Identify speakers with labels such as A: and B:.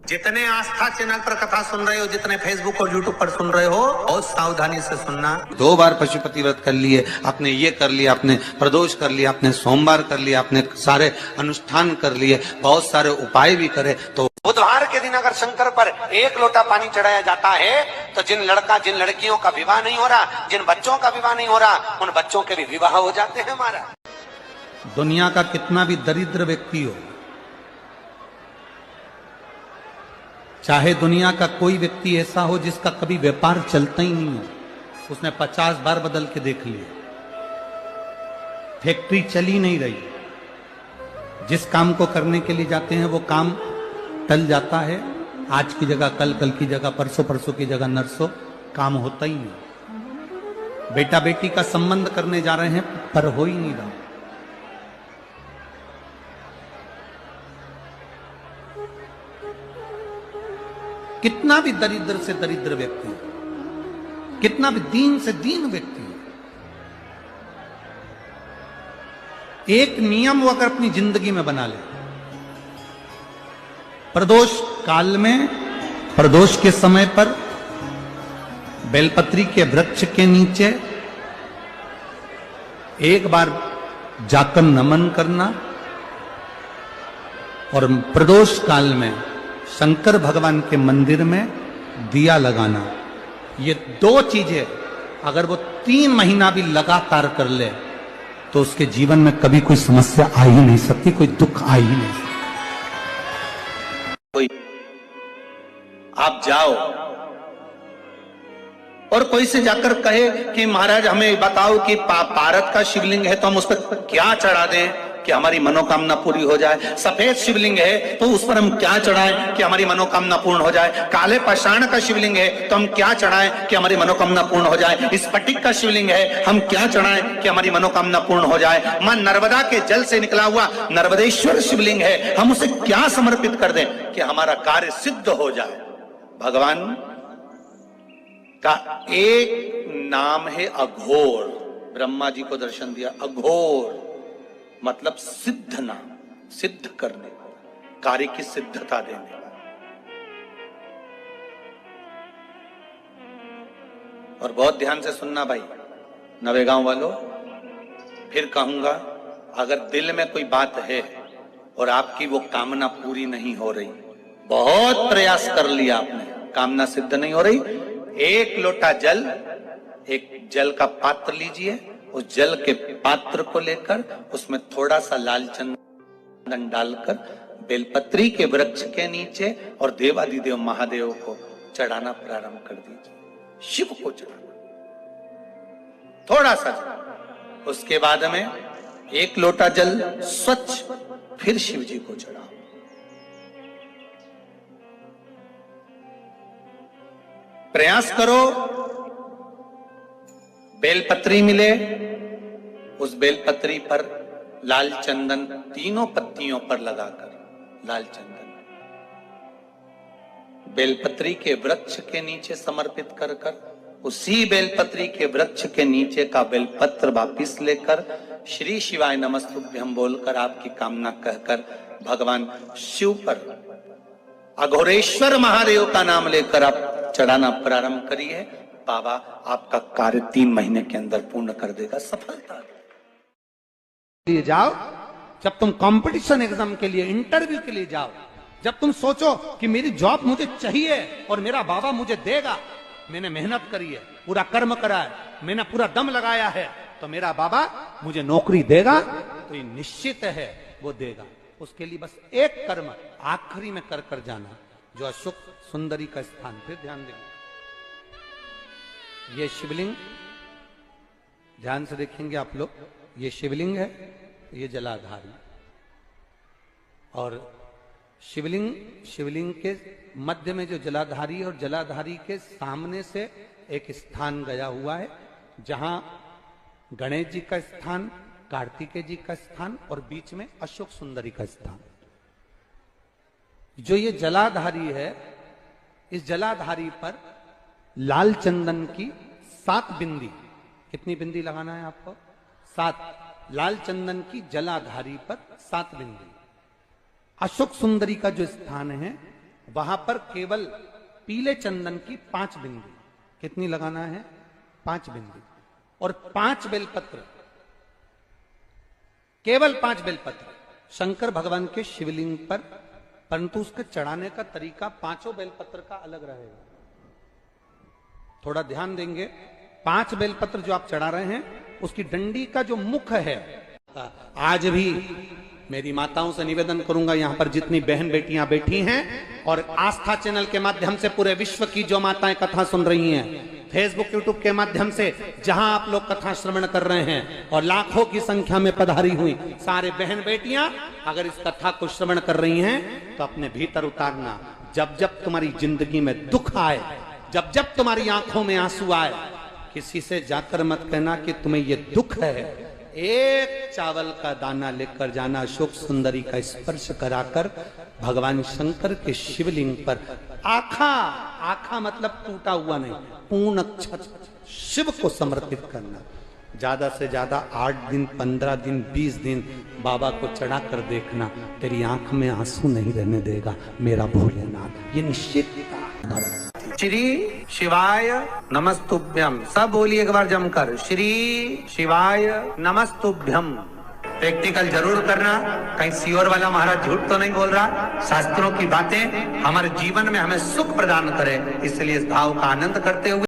A: जितने आस्था चैनल पर कथा सुन रहे हो, जितने फेसबुक और यूट्यूब पर सुन रहे हो, बहुत सावधानी से सुनना। 2 बार पशुपति व्रत कर लिए आपने, ये कर लिया आपने, प्रदोष कर लिया आपने, सोमवार कर लिया आपने, सारे अनुष्ठान कर लिए, बहुत सारे उपाय भी करे, तो बुधवार के दिन अगर शंकर पर 1 लोटा पानी चढ़ाया जाता है तो जिन लड़कियों का विवाह नहीं हो रहा, जिन बच्चों का विवाह नहीं हो रहा, उन बच्चों के भी विवाह हो जाते हैं। हमारा दुनिया का कितना भी दरिद्र व्यक्ति हो, चाहे दुनिया का कोई व्यक्ति ऐसा हो जिसका कभी व्यापार चलता ही नहीं हो, उसने 50 बार बदल के देख लिया, फैक्ट्री चली नहीं रही, जिस काम को करने के लिए जाते हैं वो काम टल जाता है, आज की जगह कल, कल की जगह परसों, परसों की जगह नरसों, काम होता ही नहीं। बेटा बेटी का संबंध करने जा रहे हैं पर हो ही नहीं रहा। कितना भी दरिद्र से दरिद्र व्यक्ति हो, कितना भी दीन से दीन व्यक्ति हो, एक नियम वो अगर अपनी जिंदगी में बना ले, प्रदोष काल में, प्रदोष के समय पर बेलपत्री के वृक्ष के नीचे एक बार जाकर नमन करना, और प्रदोष काल में शंकर भगवान के मंदिर में दिया लगाना, ये 2 चीजें अगर वो 3 महीना भी लगातार कर ले तो उसके जीवन में कभी कोई समस्या आ ही नहीं सकती, कोई दुख आ ही नहीं सकता। कोई आप जाओ और कोई से जाकर कहे कि महाराज हमें बताओ कि पारद का शिवलिंग है तो हम उस पर क्या चढ़ा दें कि हमारी मनोकामना पूरी हो जाए, सफेद शिवलिंग है तो उस पर हम क्या चढ़ाएं कि हमारी मनोकामना पूर्ण हो जाए, काले पाषाण का शिवलिंग है तो हम क्या चढ़ाएं कि हमारी मनोकामना पूर्ण हो जाए, स्फटिक का शिवलिंग है हम क्या चढ़ाएं कि हमारी मनोकामना पूर्ण हो जाए, मां नर्मदा के जल से निकला हुआ नर्मदेश्वर शिवलिंग है हम उसे क्या समर्पित कर दें कि हमारा कार्य सिद्ध हो जाए। भगवान का एक नाम है अघोर, ब्रह्मा जी को दर्शन दिया, अघोर मतलब सिद्ध नाम, सिद्ध करने, कार्य की सिद्धता देने। और बहुत ध्यान से सुनना भाई, नवेगांव वालों, फिर कहूंगा, अगर दिल में कोई बात है और आपकी वो कामना पूरी नहीं हो रही, बहुत प्रयास कर लिया आपने, कामना सिद्ध नहीं हो रही, 1 लोटा जल, एक जल का पात्र लीजिए, उस जल के पात्र को लेकर उसमें थोड़ा सा लाल चंदन डालकर बेलपत्री के वृक्ष के नीचे और देवादिदेव महादेव को चढ़ाना प्रारंभ कर दीजिए, शिव को चढ़ाना थोड़ा सा जल। उसके बाद में 1 लोटा जल स्वच्छ फिर शिव जी को चढ़ाओ। प्रयास करो बेलपत्री मिले, उस बेलपत्री पर लाल चंदन 3 पत्तियों पर लगाकर, लाल चंदन बेलपत्री के वृक्ष के नीचे समर्पित कर कर, उसी बेलपत्री के वृक्ष के नीचे का बेलपत्र वापिस लेकर श्री शिवाय नमस्तुभ्यं बोलकर आपकी कामना कहकर भगवान शिव पर, अघोरेश्वर महादेव का नाम लेकर आप चढ़ाना प्रारंभ करिए। बाबा आपका कार्य 3 महीने के अंदर पूर्ण कर देगा, सफलता लिए जाओ। जब तुम कंपटीशन एग्जाम के लिए, इंटरव्यू के लिए जाओ, जब तुम सोचो कि मेरी जॉब मुझे चाहिए और मेरा बाबा मुझे देगा, मैंने मेहनत करी है, पूरा कर्म करा है, मैंने पूरा दम लगाया है, तो मेरा बाबा मुझे नौकरी देगा, तो ये निश्चित है वो देगा। उसके लिए बस एक कर्म आखिरी में कर कर जाना, जो अशोक सुंदरी का स्थान। फिर ध्यान देंगे, ये शिवलिंग ध्यान से देखेंगे आप लोग, ये शिवलिंग है, ये जलाधारी, और शिवलिंग के मध्य में जो जलाधारी, और जलाधारी के सामने से एक स्थान गया हुआ है जहां गणेश जी का स्थान, कार्तिकेय जी का स्थान और बीच में अशोक सुंदरी का स्थान। जो ये जलाधारी है, इस जलाधारी पर लाल चंदन की 7 बिंदी, कितनी बिंदी लगाना है आपको? 7, लाल चंदन की जलाधारी पर 7 बिंदी। अशोक सुंदरी का जो स्थान है
B: वहां पर केवल पीले चंदन की 5 बिंदी, कितनी लगाना है? 5 बिंदी, और 5 बेलपत्र, केवल 5 बेलपत्र शंकर भगवान के शिवलिंग पर, परंतु उसके चढ़ाने का तरीका 5 बेलपत्र का अलग रहेगा। थोड़ा ध्यान देंगे, 5 बेलपत्र जो आप चढ़ा रहे हैं, उसकी डंडी का जो मुख है, आज भी मेरी माताओं से निवेदन करूंगा, यहां पर जितनी बहन बेटियां बैठी हैं और आस्था चैनल के माध्यम से पूरे विश्व की जो माताएं कथा सुन रही हैं, फेसबुक यूट्यूब के माध्यम से जहां आप लोग कथा श्रवण कर रहे हैं और लाखों की संख्या में पधारी हुई सारे बहन बेटियां अगर इस कथा को श्रवण कर रही हैं तो अपने भीतर उतारना, जब जब तुम्हारी जिंदगी में दुख आए, जब जब तुम्हारी आंखों में आंसू आए, किसी से जाकर मत कहना कि तुम्हें ये दुख है, एक चावल का दाना लेकर जाना, अशोक सुंदरी का स्पर्श कराकर भगवान शंकर के शिवलिंग पर आखा, आखा मतलब टूटा हुआ नहीं, पूर्ण अक्षत शिव को समर्पित करना। ज्यादा से ज्यादा 8 दिन, 15 दिन, 20 दिन बाबा को चढ़ा कर देखना, तेरी आंख में आंसू नहीं रहने देगा मेरा भोलेनाथ, ये निश्चित।
A: श्री शिवाय नमस्तुभ्यम, सब बोलिए एक बार जमकर, श्री शिवाय नमस्तुभ्यम। प्रैक्टिकल जरूर करना, कहीं सियोर वाला महाराज झूठ तो नहीं बोल रहा। शास्त्रों की बातें हमारे जीवन में हमें सुख प्रदान करे, इसलिए इस भाव का आनंद करते हुए